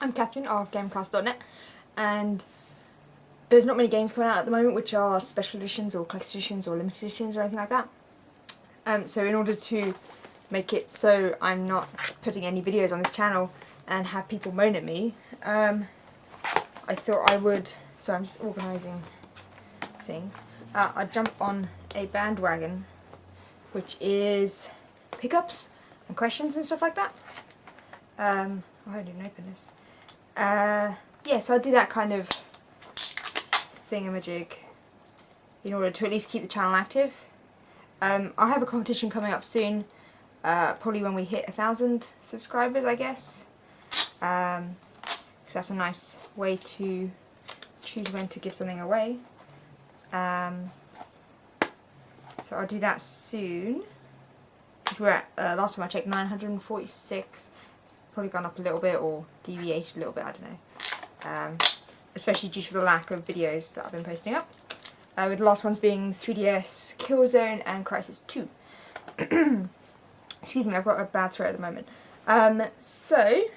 I'm Catherine of Gamecast.net, and there's not many games coming out at the moment which are special editions or collector's editions or limited editions or anything like that. So in order to make it so I'm not putting any videos on this channel and have people moan at me, I thought I would, so I'm just organising things, I'd jump on a bandwagon which is pickups and questions and stuff like that. I didn't open this. Yeah, so I'll do that kind of thingamajig in order to at least keep the channel active. I'll have a competition coming up soon, probably when we hit 1,000 subscribers, I guess. Because that's a nice way to choose when to give something away. So I'll do that soon. We're at, last time I checked, 946. Probably gone up a little bit or deviated a little bit, I don't know. Especially due to the lack of videos that I've been posting up. With the last ones being 3DS, Killzone and Crisis 2. Excuse me, I've got a bad throat at the moment. So,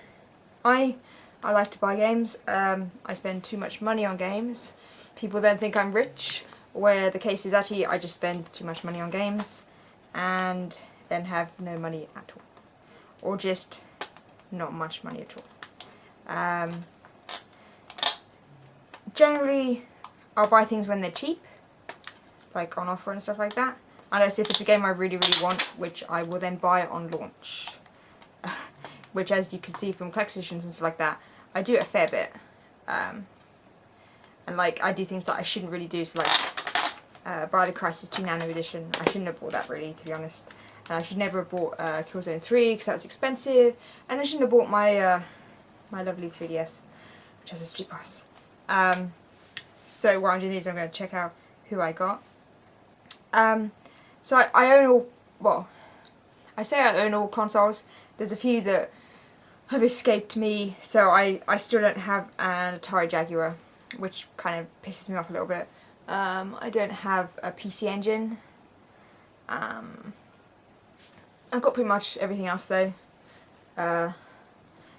I like to buy games. I spend too much money on games. People then think I'm rich, where the case is actually I just spend too much money on games and then have no money at all. Or just not much money at all. Generally, I'll buy things when they're cheap, like on offer and stuff like that. Unless if it's a game I really, really want, which I will then buy on launch. Which, as you can see from collector's editions and stuff like that, I do it a fair bit. And like, I do things that I shouldn't really do, so like, buy the Crisis 2 Nano Edition. I shouldn't have bought that really, to be honest. And I should never have bought Killzone 3 because that was expensive. And I shouldn't have bought my my lovely 3DS, which has a Street Pass. So what I'm doing is I'm going to check out who I got. So I own all, well, I say I own all consoles. There's a few that have escaped me, so I still don't have an Atari Jaguar, which kind of pisses me off a little bit. I don't have a PC Engine. I've got pretty much everything else though.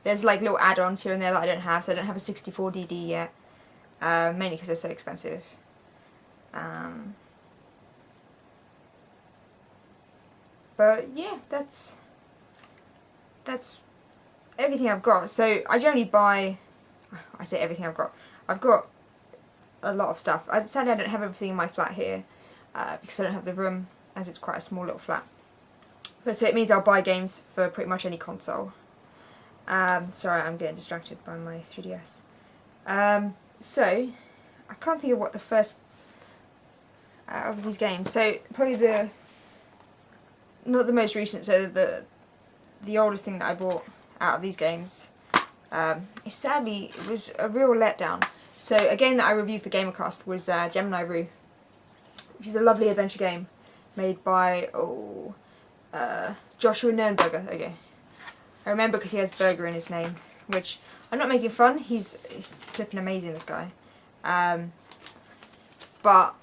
There's like little add-ons here and there that I don't have, so I don't have a 64DD yet. Mainly because they're so expensive. But yeah, that's everything I've got. So I generally buy, I say everything I've got. I've got a lot of stuff. Sadly I don't have everything in my flat here, because I don't have the room, as it's quite a small little flat. But so it means I'll buy games for pretty much any console. Sorry, I'm getting distracted by my 3DS. So, I can't think of what the first of these games. So, probably not the most recent, so the oldest thing that I bought out of these games. Sadly, it was a real letdown. So, a game that I reviewed for Gamercast was Gemini Rue, which is a lovely adventure game made by, Joshua Nernberger. There you go. I remember because he has burger in his name, which I'm not making fun. He's flipping amazing, this guy. But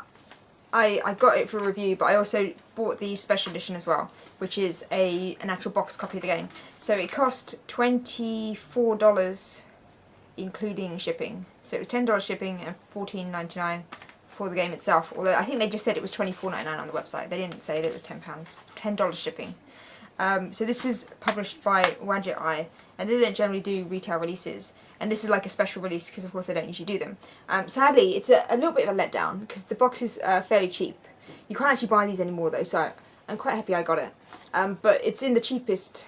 I got it for a review, but I also bought the special edition as well, which is an actual box copy of the game. So it cost $24 including shipping. So it was $10 shipping and $14.99 for the game itself. Although I think they just said it was $24.99 on the website. They didn't say that it was £10. $10 shipping. So this was published by Wadget Eye, and they don't generally do retail releases. And this is like a special release because, of course, they don't usually do them. Sadly, it's a little bit of a letdown because the box is fairly cheap. You can't actually buy these anymore, though, so I'm quite happy I got it. But it's in the cheapest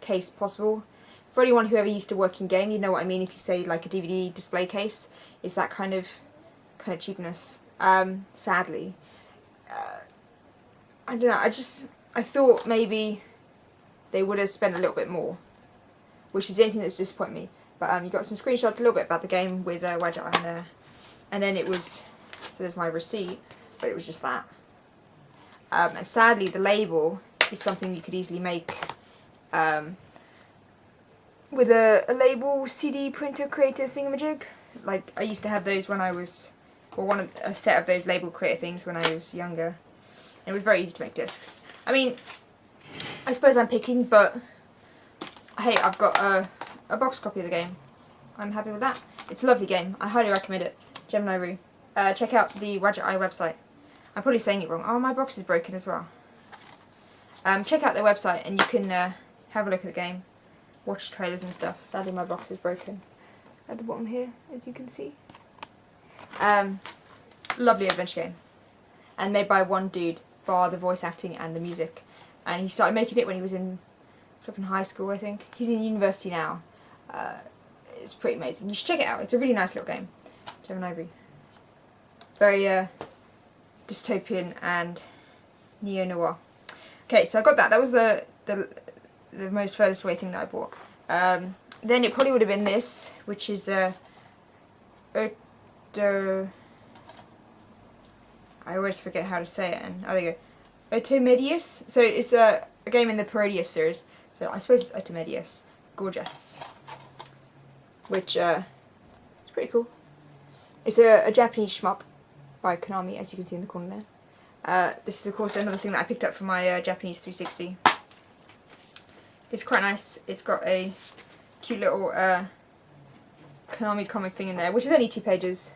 case possible. For anyone who ever used to work in game, you know what I mean if you say like a DVD display case. It's that kind of cheapness. Sadly. I don't know, I thought maybe they would have spent a little bit more, which is the only thing that's disappointed me. But you got some screenshots a little bit about the game with Wadget Eye on there, and then it was, so there's my receipt, but it was just that. And sadly, the label is something you could easily make with a label CD printer creator thingamajig. Like I used to have those when I was, or a set of those label creator things when I was younger. And it was very easy to make discs. I mean, I suppose I'm picking, but hey, I've got a box copy of the game. I'm happy with that. It's a lovely game. I highly recommend it. Gemini Rue. Check out the Wadget Eye website. I'm probably saying it wrong. Oh, my box is broken as well. Check out their website and you can have a look at the game, watch trailers and stuff. Sadly, my box is broken at the bottom here, as you can see. Lovely adventure game, and made by one dude, bar the voice acting and the music. And he started making it when he was in high school, I think. He's in university now. It's pretty amazing. You should check it out. It's a really nice little game. Gemini Rue. Very dystopian and neo-noir. Okay, so I got that. That was the most furthest away thing that I bought. Then it probably would have been this, which is I always forget how to say it. And oh, there you go. Otomedius. So it's a game in the Parodius series. So I suppose it's Otomedius. Gorgeous. Which is pretty cool. It's a Japanese shmup by Konami, as you can see in the corner there. This is of course another thing that I picked up for my Japanese 360. It's quite nice. It's got a cute little Konami comic thing in there, which is only 2 pages,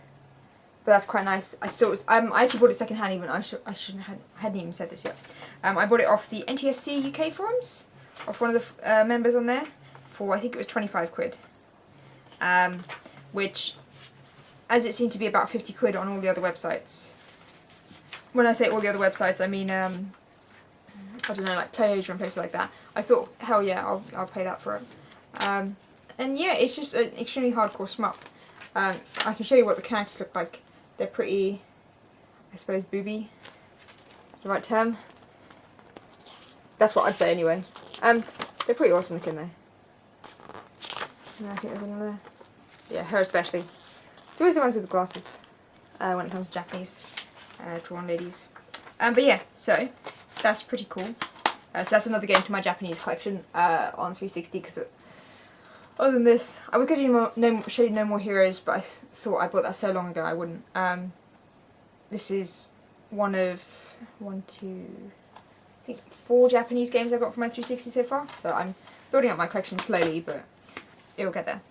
but that's quite nice. I thought it was, I actually bought it second hand. Even I hadn't even said this yet. I bought it off the NTSC UK forums, off one of the members on there, for I think it was 25 quid. Which, as it seemed to be about 50 quid on all the other websites. When I say all the other websites, I mean I don't know, like PlayAsia and places like that. I thought, hell yeah, I'll pay that for it. And yeah, it's just an extremely hardcore shmup. I can show you what the characters look like. They're pretty, I suppose, booby. That's the right term. That's what I'd say anyway. They're pretty awesome looking though. And I think there's another. Yeah, her especially. It's always the ones with the glasses when it comes to Japanese drawn ladies. But yeah, so that's pretty cool. So that's another game to my Japanese collection on 360. Because other than this, I was going to show you No More Heroes, but I thought I bought that so long ago I wouldn't. This is one of 4 Japanese games I got for my 360 so far. So I'm building up my collection slowly, but it'll get there.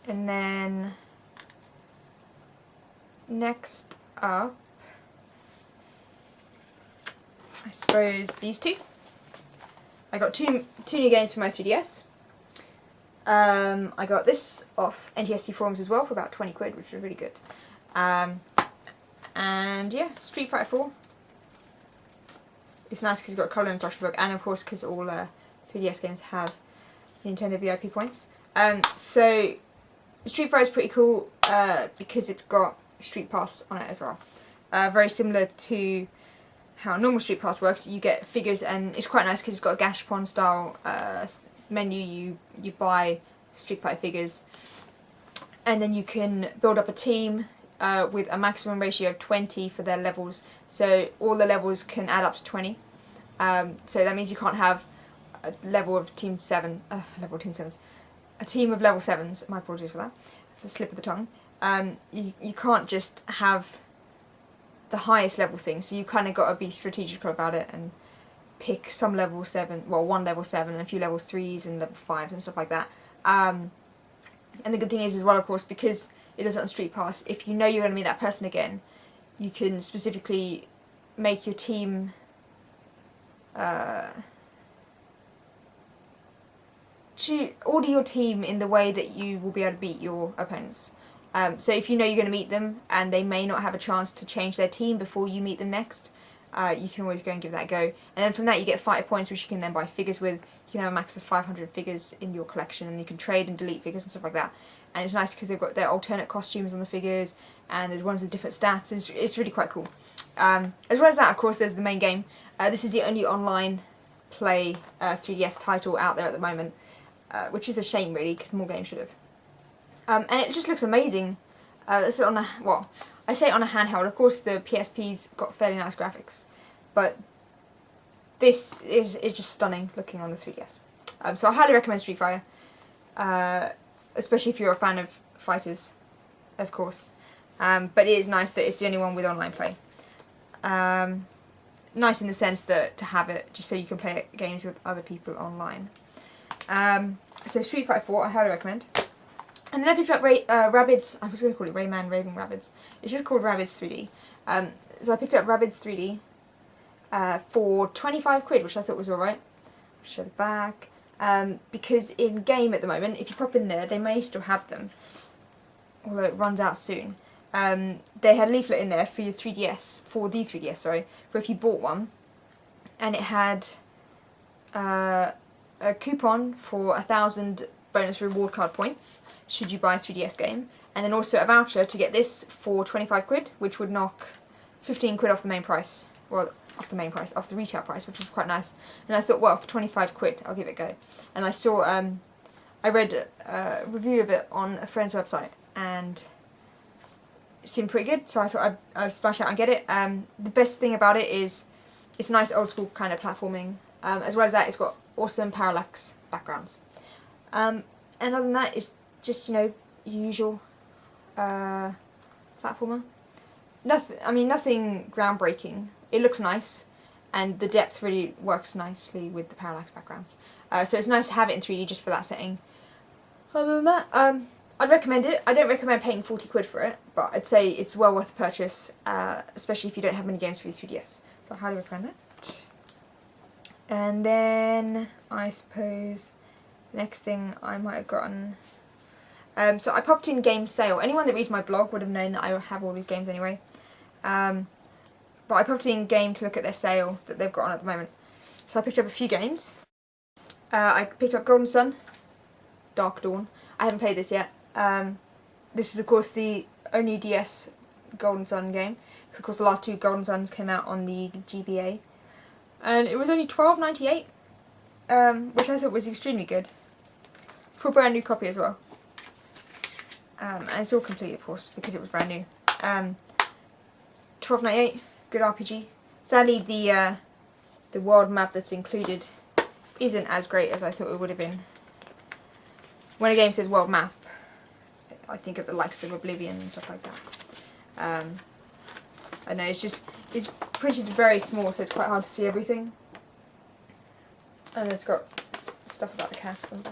And then next up, I suppose these two. I got two new games for my 3DS. I got this off NTSC forums as well for about 20 quid, which was really good. And yeah, Street Fighter 4. It's nice because it's got a colour and touch book, and of course because all 3DS games have Nintendo VIP points. So Street Fighter is pretty cool because it's got Street Pass on it as well. Very similar to how normal Street Pass works. You get figures, and it's quite nice because it's got a Gashapon style menu. You buy Street Fighter figures, and then you can build up a team with a maximum ratio of 20 for their levels. So all the levels can add up to 20. So that means you can't have a level of Team 7, a team of level 7s, my apologies for that, the slip of the tongue. You can't just have the highest level thing, so you kind of got to be strategical about it and pick some level 7, well, one level 7 and a few level 3s and level 5s and stuff like that. And the good thing is as well, of course, because it does it on Street Pass, if you know you're going to meet that person again, you can specifically make your team order your team in the way that you will be able to beat your opponents. So if you know you're going to meet them and they may not have a chance to change their team before you meet them next, you can always go and give that a go. And then from that you get fighter points, which you can then buy figures with. You can have a max of 500 figures in your collection, and you can trade and delete figures and stuff like that. And it's nice because they've got their alternate costumes on the figures, and there's ones with different stats, and it's really quite cool. As well as that, of course, there's the main game. This is the only online play 3DS title out there at the moment, which is a shame really, because more games should have. And it just looks amazing. This is on a, well, I say on a handheld. Of course, the PSP's got fairly nice graphics, but this is just stunning looking on the 3DS. So I highly recommend Street Fighter, especially if you're a fan of fighters, of course. But it is nice that it's the only one with online play. Nice in the sense that to have it just so you can play games with other people online. So Street Fighter 4, I highly recommend. And then I picked up Rabbids. I was going to call it Rayman Raving Rabbids. It's just called Rabbids 3D. So I picked up Rabbids 3D for 25 quid, which I thought was alright. I'll show the back. Because in game at the moment, if you pop in there, they may still have them, although it runs out soon. They had a leaflet in there for your 3DS, for the 3DS, sorry, for if you bought one, and it had a coupon for 1,000 bonus reward card points should you buy a 3DS game, and then also a voucher to get this for 25 quid, which would knock 15 quid off the main price. Well, off the retail price, which was quite nice. And I thought, well, for 25 quid, I'll give it a go. And I saw, I read a review of it on a friend's website, and it seemed pretty good, so I thought I'd splash out and get it. The best thing about it is it's a nice old school kind of platforming. As well as that, it's got awesome parallax backgrounds. And other than that, it's just, you know, usual platformer. Nothing groundbreaking. It looks nice, and the depth really works nicely with the parallax backgrounds. So it's nice to have it in 3D just for that setting. Other than that, I'd recommend it. I don't recommend paying 40 quid for it, but I'd say it's well worth the purchase, especially if you don't have many games for your 3DS. So I highly recommend it. And then, I suppose, the next thing I might have gotten... so I popped in game sale. Anyone that reads my blog would have known that I have all these games anyway. But I popped in game to look at their sale that they've got on at the moment. So I picked up a few games. I picked up Golden Sun, Dark Dawn. I haven't played this yet. This is of course the only DS Golden Sun game. Because of course the last two Golden Suns came out on the GBA. And it was only $12.98, which I thought was extremely good. For a brand new copy as well. And it's all complete of course because it was brand new. $12.98, good RPG. Sadly the world map that's included isn't as great as I thought it would have been. When a game says world map, I think of the likes of Oblivion and stuff like that. I know it's printed very small, so it's quite hard to see everything. And it's got stuff about the cats and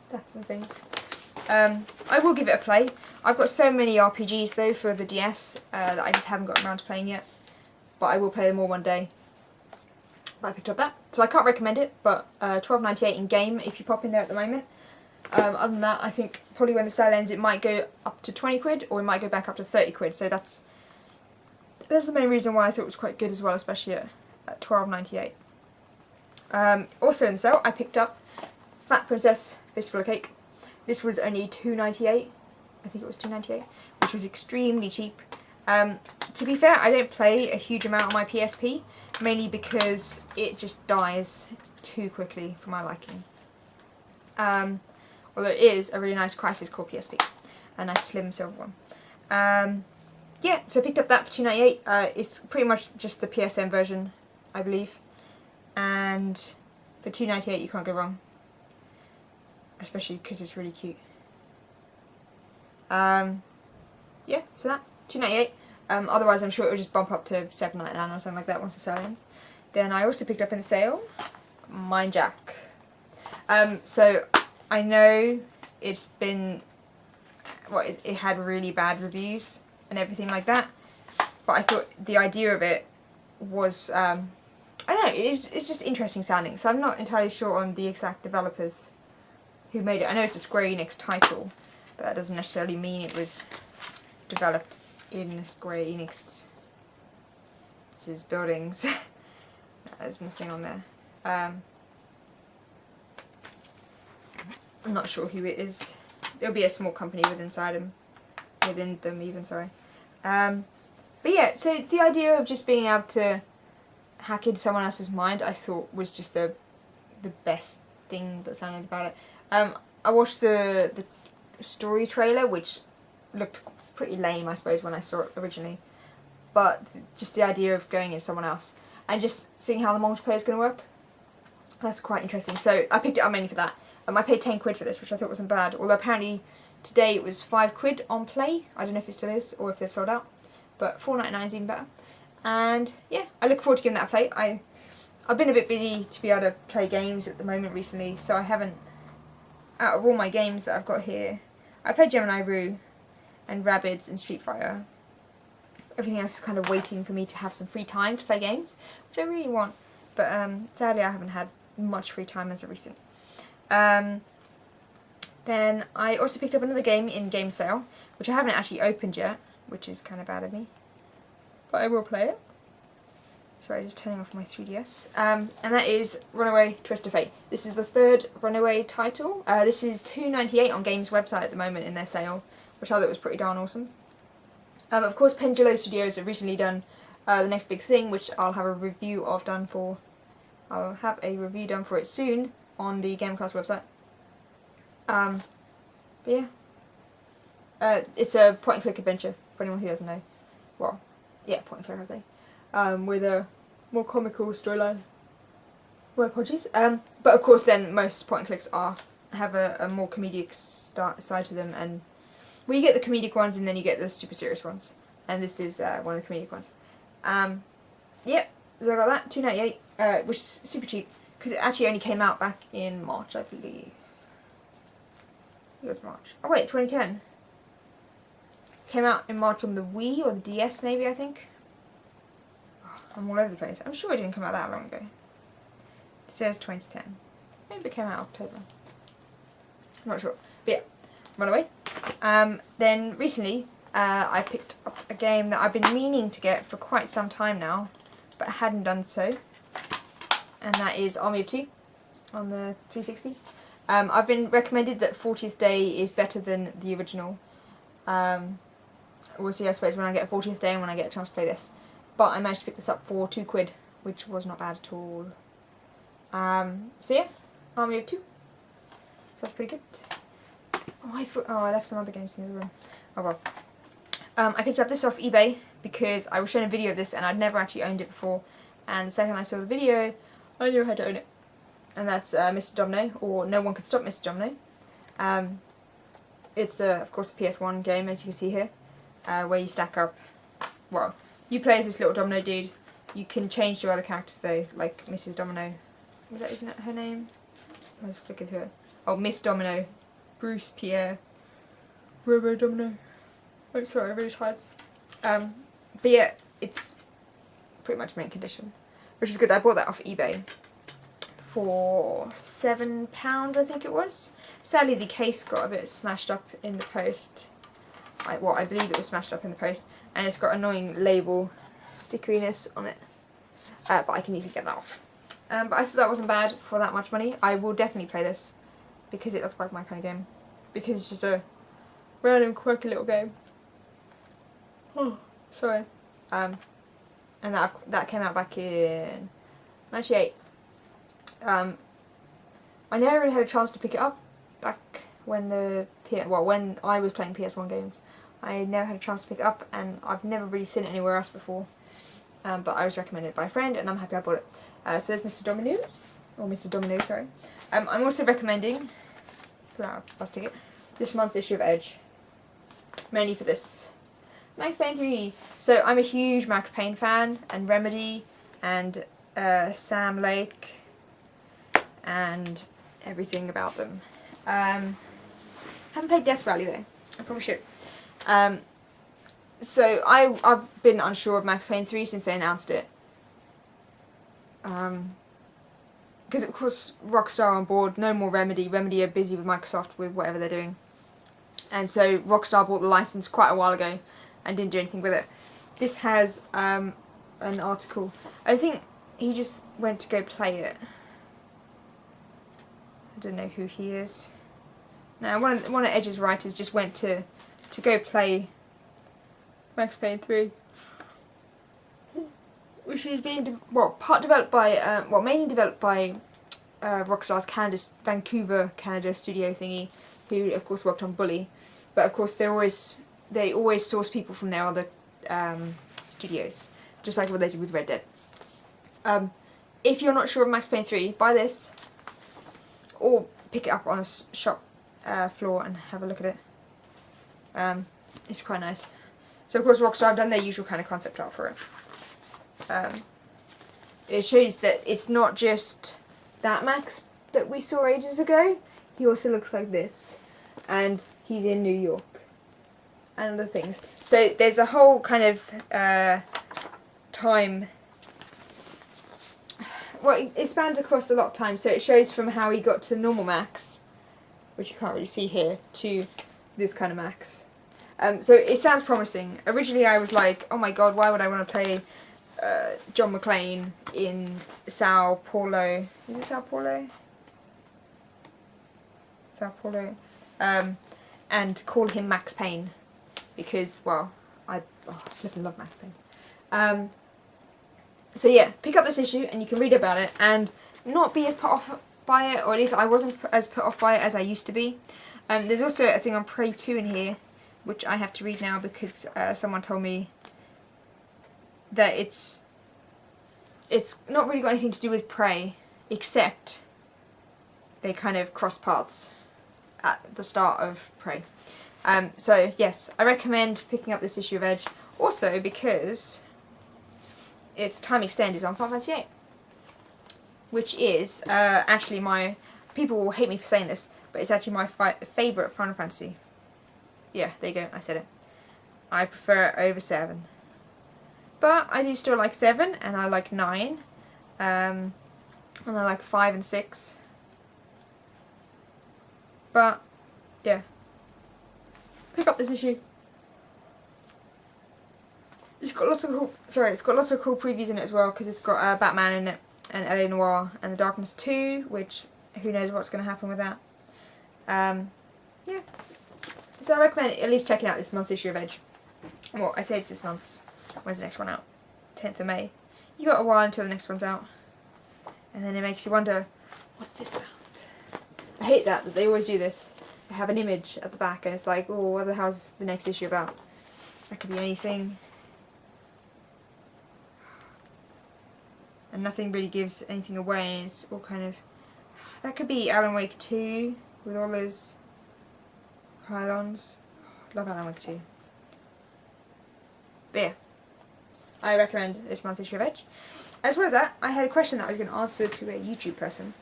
stats and things. I will give it a play. I've got so many RPGs though for the DS that I just haven't gotten around to playing yet. But I will play them all one day. But I picked up that. So I can't recommend it, but $12.98 in game if you pop in there at the moment. Other than that, I think probably when the sale ends it might go up to 20 quid or it might go back up to 30 quid. So that's the main reason why I thought it was quite good as well, especially at $12.98. Also in the sale, I picked up Fat Princess Fistful of Cake. This was only $2.98. I think it was $2.98, which was extremely cheap. To be fair, I don't play a huge amount on my PSP, mainly because it just dies too quickly for my liking. Although it is a really nice Crisis Core PSP, a nice slim silver one. Yeah, so I picked up that for $2.98. It's pretty much just the PSN version, I believe. And for $2.98 you can't go wrong. Especially because it's really cute. Yeah, so that, $2.98. Otherwise I'm sure it will just bump up to $7.99 or something like that once the sale ends. Then I also picked up in the sale, Mind Jack. So I know it's been, well, it had really bad reviews and everything like that, but I thought the idea of it was, I don't know, it's just interesting sounding. So I'm not entirely sure on the exact developers who made it. I know it's a Square Enix title, but that doesn't necessarily mean it was developed in Square Enix's buildings. There's nothing on there. I'm not sure who it is. There'll be a small company within them even, sorry. But yeah, so the idea of just being able to hack into someone else's mind, I thought was just the best thing that sounded about it. I watched the story trailer, which looked pretty lame, I suppose, when I saw it originally. But just the idea of going into someone else and just seeing how the multiplayer is going to work, that's quite interesting. So I picked it up mainly for that. I paid 10 quid for this, which I thought wasn't bad. Although apparently today it was 5 quid on Play. I don't know if it still is or if they've sold out. But $4.99 is even better. And yeah, I look forward to giving that a play. I've been a bit busy to be able to play games at the moment recently, so I haven't out of all my games that I've got here, I played Gemini Rue and Rabbids and Street Fighter. Everything else is kind of waiting for me to have some free time to play games, which I really want. But sadly I haven't had much free time as of recent. Then I also picked up another game in Game Sale, which I haven't actually opened yet, which is kind of bad of me. But I will play it. Sorry, just turning off my 3DS. And that is Runaway Twist of Fate. This is the third Runaway title. This is $2.98 on Games website at the moment in their sale, which I thought was pretty darn awesome. Of course, Pendulo Studios have recently done The Next Big Thing, which I'll have a review of done for. I'll have a review done for it soon on the Gamecast website. But yeah. It's a point-and-click adventure, for anyone who doesn't know. Well, yeah, point-and-click, I'd say. With a more comical storyline. My apologies. But of course then most point-and-clicks have a more comedic side to them, and well, you get the comedic ones and then you get the super serious ones. And this is one of the comedic ones. Yep, so I got that, $2.98, which is super cheap, because it actually only came out back in March, I believe. It was March. Oh wait, 2010. Came out in March on the Wii or the DS maybe, I think. I'm all over the place. I'm sure it didn't come out that long ago. It says 2010. Maybe it came out in October. I'm not sure. But yeah, Runaway. Then recently, I picked up a game that I've been meaning to get for quite some time now, but hadn't done so. And that is Army of Two on the 360. I've been recommended that 40th Day is better than the original. We'll see, I suppose, when I get a 40th Day and when I get a chance to play this. But I managed to pick this up for £2, which was not bad at all. So yeah, Army of Two. So that's pretty good. I left some other games in the room. Oh well. I picked up this off eBay because I was shown a video of this and I'd never actually owned it before. And the second I saw the video, I knew I had to own it. And that's Mr. Domino, or No One Could Stop Mr. Domino. It's of course a PS1 game, as you can see here, where you stack up. Well, you play as this little domino dude. You can change to other characters though, like Mrs. Domino. Isn't that her name? I was flicking through it. Oh, Miss Domino, Bruce, Pierre, Robo Domino. Oh, sorry, I'm really tired. But yeah, it's pretty much mint condition, which is good. I bought that off eBay for £7, I think it was. Sadly, the case got a bit smashed up in the post. I believe it was smashed up in the post, and it's got annoying label stickeriness on it. But I can easily get that off. But I thought that wasn't bad for that much money. I will definitely play this because it looks like my kind of game. Because it's just a random, quirky little game. Oh, sorry. And that came out back in '98. I never really had a chance to pick it up back when when I was playing PS1 games. I never had a chance to pick it up, and I've never really seen it anywhere else before. But I was recommended by a friend, and I'm happy I bought it. So there's Mr. Domino, sorry. I'm also recommending, bus ticket, this month's issue of Edge. Mainly for this. Max Payne 3. So I'm a huge Max Payne fan, and Remedy, and Sam Lake, and everything about them. Haven't played Death Rally though. I probably should. So I've been unsure of Max Payne 3 since they announced it. Because of course Rockstar on board, no more Remedy. Remedy are busy with Microsoft with whatever they're doing. And so Rockstar bought the license quite a while ago and didn't do anything with it. This has an article. I think he just went to go play it. I don't know who he is. No, one of Edge's writers just went to go play Max Payne 3, which is being mainly developed by Rockstar's Vancouver, Canada studio thingy, who of course worked on Bully, but of course they always source people from their other studios, just like what they did with Red Dead. If you're not sure of Max Payne 3, buy this, or pick it up on a shop floor and have a look at it. It's quite nice. So of course Rockstar have done their usual kind of concept art for it. It shows that it's not just that Max that we saw ages ago. he also looks like this, and he's in New York, and other things. So there's a whole kind of time. Well, it spans across a lot of time, so it shows from how he got to normal max, which you can't really see here, to this kind of max. So it sounds promising. Originally I was like, oh my god, why would I want to play John McClane in Sao Paulo? Is it Sao Paulo? Sao Paulo. And call him Max Payne. Because, well, I flipping love Max Payne. So yeah, pick up this issue and you can read about it and not be as put off by it, or at least I wasn't as put off by it as I used to be. There's also a thing on Prey 2 in here, which I have to read now because someone told me that it's not really got anything to do with Prey, except they kind of cross paths at the start of Prey. So yes, I recommend picking up this issue of Edge, also because its time extend is on Final Fantasy VIII, which is actually my, people will hate me for saying this, but it's actually my favourite Final Fantasy. Yeah, there you go, I said it. I prefer it over 7. But I do still like 7, and I like 9, and I like 5 and 6. But, yeah. Pick up this issue. It's got lots of cool, it's got lots of cool previews in it as well, because it's got Batman in it, and LA Noire, and The Darkness 2, which, who knows what's going to happen with that. Yeah. So I recommend at least checking out this month's issue of Edge. Well, I say it's this month's. When's the next one out? 10th of May. You got a while until the next one's out. And then it makes you wonder, what's this about? I hate that they always do this. They have an image at the back and it's like, oh, what the hell's the next issue about? That could be anything. And nothing really gives anything away. It's all kind of... That could be Alan Wake 2 with all those pylons. Love Alan Wake 2. But yeah, I recommend this month's issue of Edge. As well as that, I had a question that I was going to answer to a YouTube person.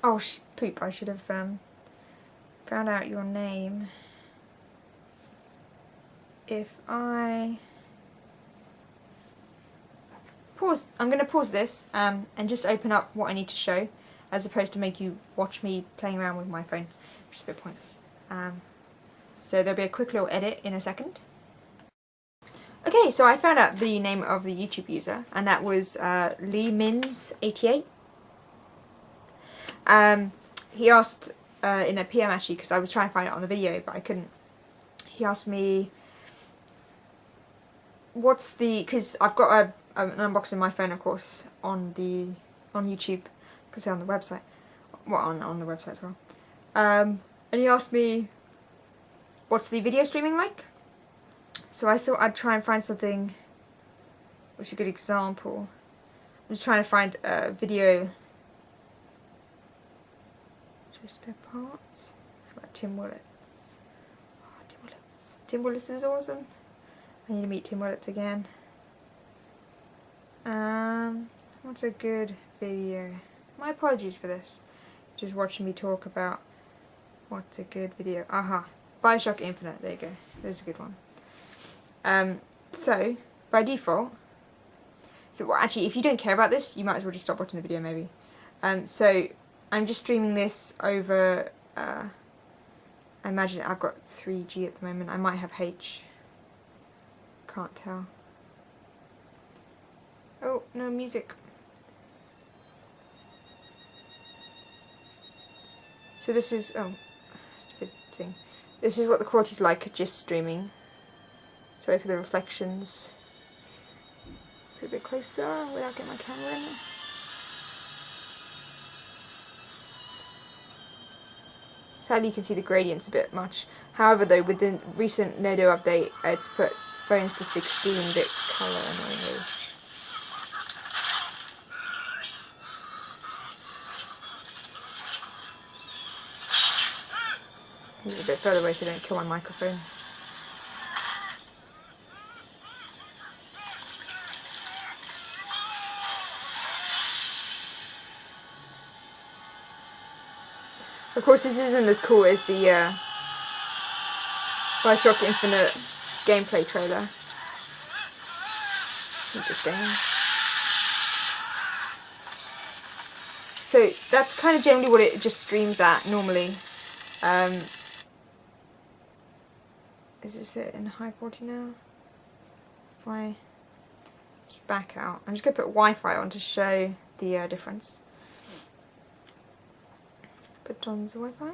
Oh, poop, I should have found out your name. If I... pause, I'm going to pause this and just open up what I need to show, as opposed to make you watch me playing around with my phone, which is a bit pointless. So there'll be a quick little edit in a second. Okay, so I found out the name of the YouTube user, and that was LeeMins88. He asked in a PM actually, because I was trying to find it on the video, but I couldn't. He asked me, what's the, because I've got an unboxing of my phone, of course, on YouTube, because they're on the website. Well, on the website as well. And he asked me, what's the video streaming like? So I thought I'd try and find something which is a good example. I'm just trying to find a video. Spare parts. How about Tim Willits? Oh, Tim Willits. Tim Willits is awesome. I need to meet Tim Willits again. What's a good video? My apologies for this. Just watching me talk about what's a good video. Aha. Bioshock Infinite. There you go. There's a good one. So, by default, well, actually, if you don't care about this, you might as well just stop watching the video, maybe. So, I'm just streaming this over, I imagine I've got 3G at the moment. I might have H. Can't tell. Oh, no music. So this is, oh, stupid thing. This is what the quality's like just streaming. Sorry for the reflections. Put a bit closer without getting my camera in. Sadly you can see the gradients a bit much. However though, with the recent Nodo update, it's put phones to 16-bit colour annoyingly. Move a bit further away so I don't kill my microphone. Of course, this isn't as cool as the Bioshock Infinite gameplay trailer. Interesting. So that's kind of generally what it just streams at normally. Is this it in high quality now? If I just back out, I'm just going to put Wi-Fi on to show the difference. Put on the Wi-Fi.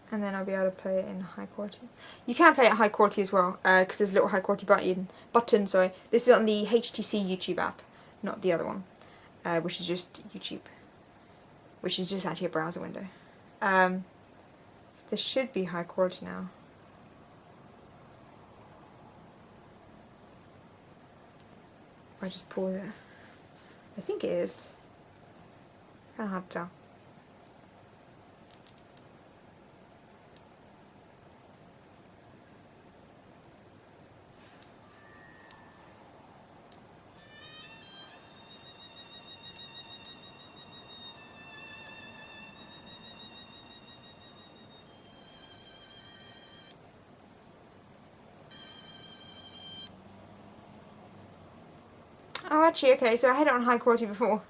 And then I'll be able to play it in high quality. You can play it at high quality as well, because there's a little high quality button. Sorry, this is on the HTC YouTube app, not the other one, which is just YouTube, which is just actually a browser window. So this should be high quality now. If I just pause it, I think it is. Kind of hard to tell. Oh, actually, okay, so I had it on high quality before.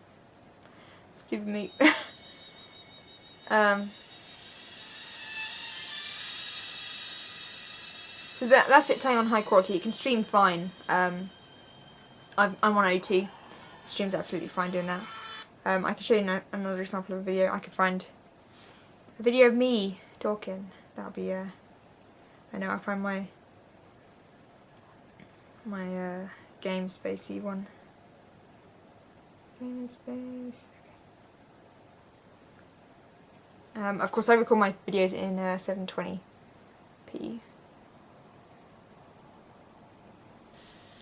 Stupid me. So that's it playing on high quality. It can stream fine. I'm on O2. Streams absolutely fine doing that. I can show you another example of a video. I could find a video of me talking. That'll be, I know I'll find my game spacey one. Game space. Of course, I record my videos in 720p.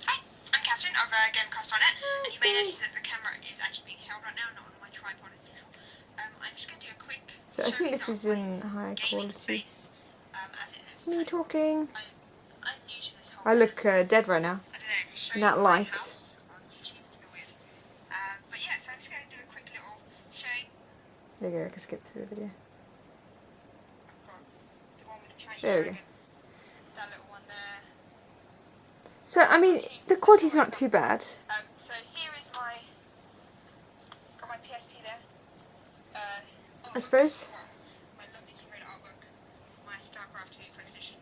Hi, I'm Catherine of Gamecast on it. And you may notice that the camera is actually being held right now, not on my tripod as usual. I'm just going to do a quick. So I think this is in high quality. Space, as it is. Me talking. I'm new to this whole. I look dead right now. I don't know. In that light. House on YouTube, it's a bit weird. But yeah, so I'm just going to do a quick little showing. There you go. I can skip to the video. I've got the one with the Chinese There we dragon. go. That little one there. So I mean, the quality's not too bad. So here is got my PSP there. I suppose. Well, my lovely T-Red artbook, my StarCraft 2 PlayStation.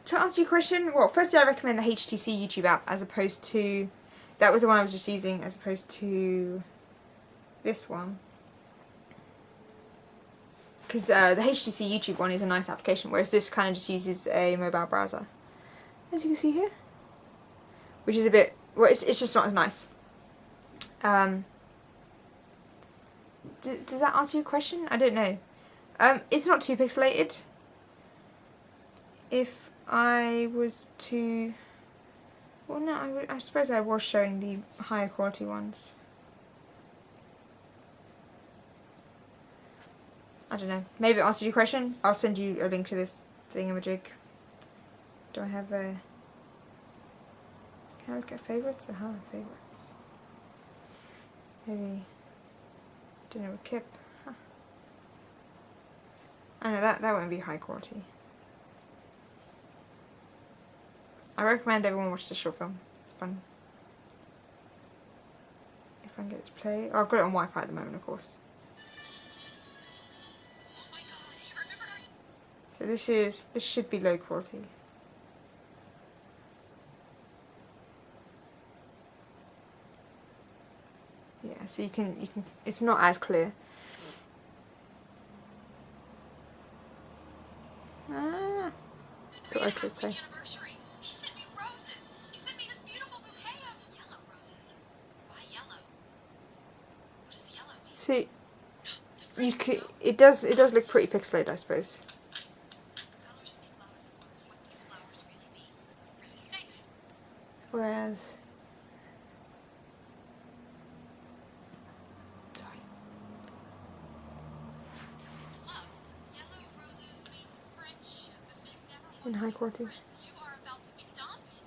To answer your question, well, firstly I recommend the HTC YouTube app as opposed to, that was the one I was just using, as opposed to this one. Because the HTC YouTube one is a nice application, whereas this kind of just uses a mobile browser, as you can see here. Which is a bit, well, it's just not as nice. Does that answer your question? I don't know. It's not too pixelated. If I was to, well, no, I suppose I was showing the higher quality ones. I don't know. Maybe it answered your question. I'll send you a link to this thingamajig. Do I have a... Can I look at favourites? I have favourites. Maybe dinner with Kip. Huh. I know that won't be high quality. I recommend everyone watch this short film. It's fun. If I can get it to play. Oh, I've got it on Wi-Fi at the moment, of course. Oh my god, you remembered our... So this should be low quality. Yeah, so you can it's not as clear. Ah, got okay play. Anniversary. He sent me roses. He sent me this beautiful bouquet of yellow roses. Why yellow? What does yellow mean? See, it does look pretty pixelated, I suppose. Colors speak louder than words. What these flowers really mean. Red is safe. Whereas Love. Yellow roses mean French in high quality. You are about to be dumped?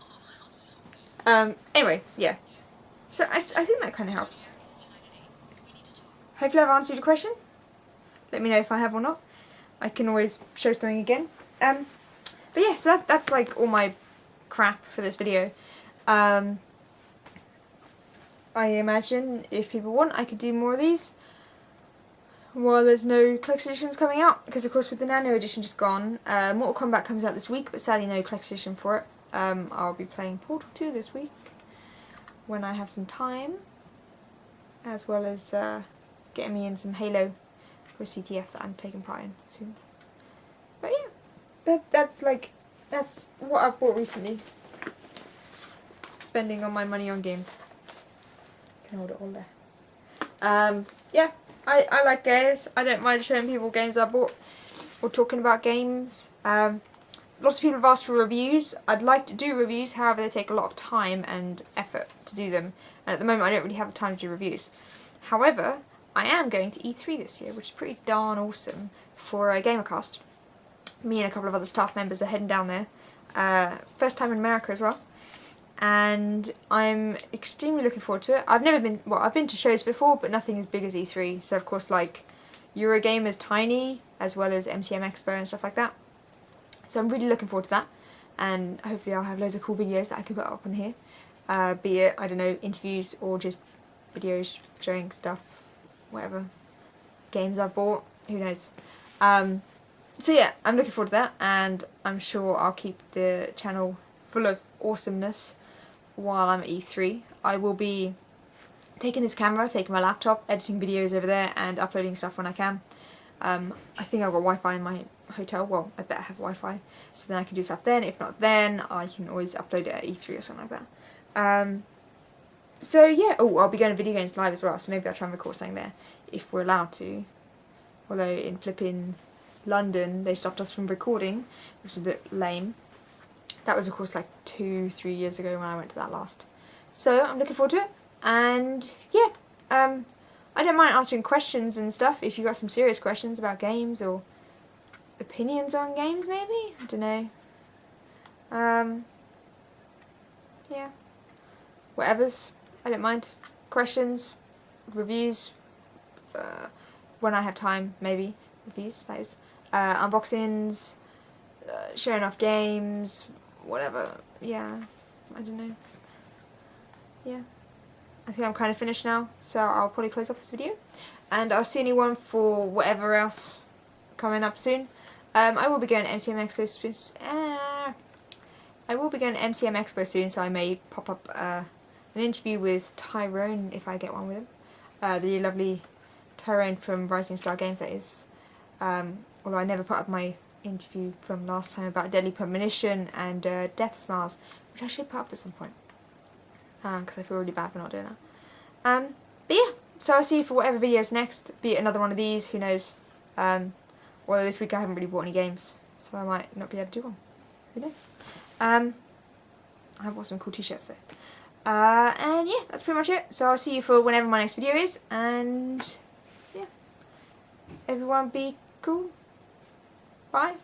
Oh, how sweet. Anyway, yeah. So I think that kind of helps. Tonight at 8. We need to talk. Hopefully I've answered your question. Let me know if I have or not. I can always show something again. But yeah, so that's like all my crap for this video. I imagine if people want, I could do more of these while there's no collector's editions coming out, because of course with the Nano edition just gone, Mortal Kombat comes out this week, but sadly no collector's edition for it. I'll be playing Portal 2 this week when I have some time, as well as getting me in some Halo for a CTF that I'm taking part in soon. But yeah, that's what I've bought recently. Spending all my money on games. Can hold it all there. Yeah, I like games. I don't mind showing people games I bought or talking about games. Lots of people have asked for reviews. I'd like to do reviews, however they take a lot of time and effort to do them. And at the moment I don't really have the time to do reviews. However, I am going to E3 this year, which is pretty darn awesome for a GamerCast. Me and a couple of other staff members are heading down there. First time in America as well. And I'm extremely looking forward to it. I've been to shows before, but nothing as big as E3. So of course, like, Eurogamer's tiny, as well as MCM Expo and stuff like that. So I'm really looking forward to that. And hopefully I'll have loads of cool videos that I can put up on here. Be it, I don't know, interviews or just videos showing stuff, whatever. Games I've bought, who knows. So yeah, I'm looking forward to that, and I'm sure I'll keep the channel full of awesomeness while I'm at E3. I will be taking this camera, taking my laptop, editing videos over there, and uploading stuff when I can. I think I've got Wi-Fi in my hotel. Well, I better have Wi-Fi, so then I can do stuff then. If not then, I can always upload it at E3 or something like that. So yeah, oh, I'll be going to Video Games Live as well, so maybe I'll try and record something there, if we're allowed to. Although in flipping London, they stopped us from recording, which is a bit lame. That was of course like 2-3 years ago when I went to that last. So I'm looking forward to it, and yeah, I don't mind answering questions and stuff if you got some serious questions about games or opinions on games maybe, I don't know. Yeah, whatever's, I don't mind. Questions, reviews, when I have time maybe, reviews that is, unboxings, showing off games, whatever, yeah, I don't know. Yeah, I think I'm kind of finished now, so I'll probably close off this video, and I'll see anyone for whatever else coming up soon. I will be going to MCM Expo soon. I will be going to MCM Expo soon, so I may pop up an interview with Tyrone if I get one with him. The lovely Tyrone from Rising Star Games, that is. Although I never put up my interview from last time about Deadly Premonition and Death Smiles, which I should put up at some point, because I feel really bad for not doing that. But yeah, so I'll see you for whatever videos next, be it another one of these, who knows. Although this week I haven't really bought any games, so I might not be able to do one. Who knows? I bought some cool t-shirts though. And yeah, that's pretty much it. So I'll see you for whenever my next video is, and yeah, everyone be cool. Bye.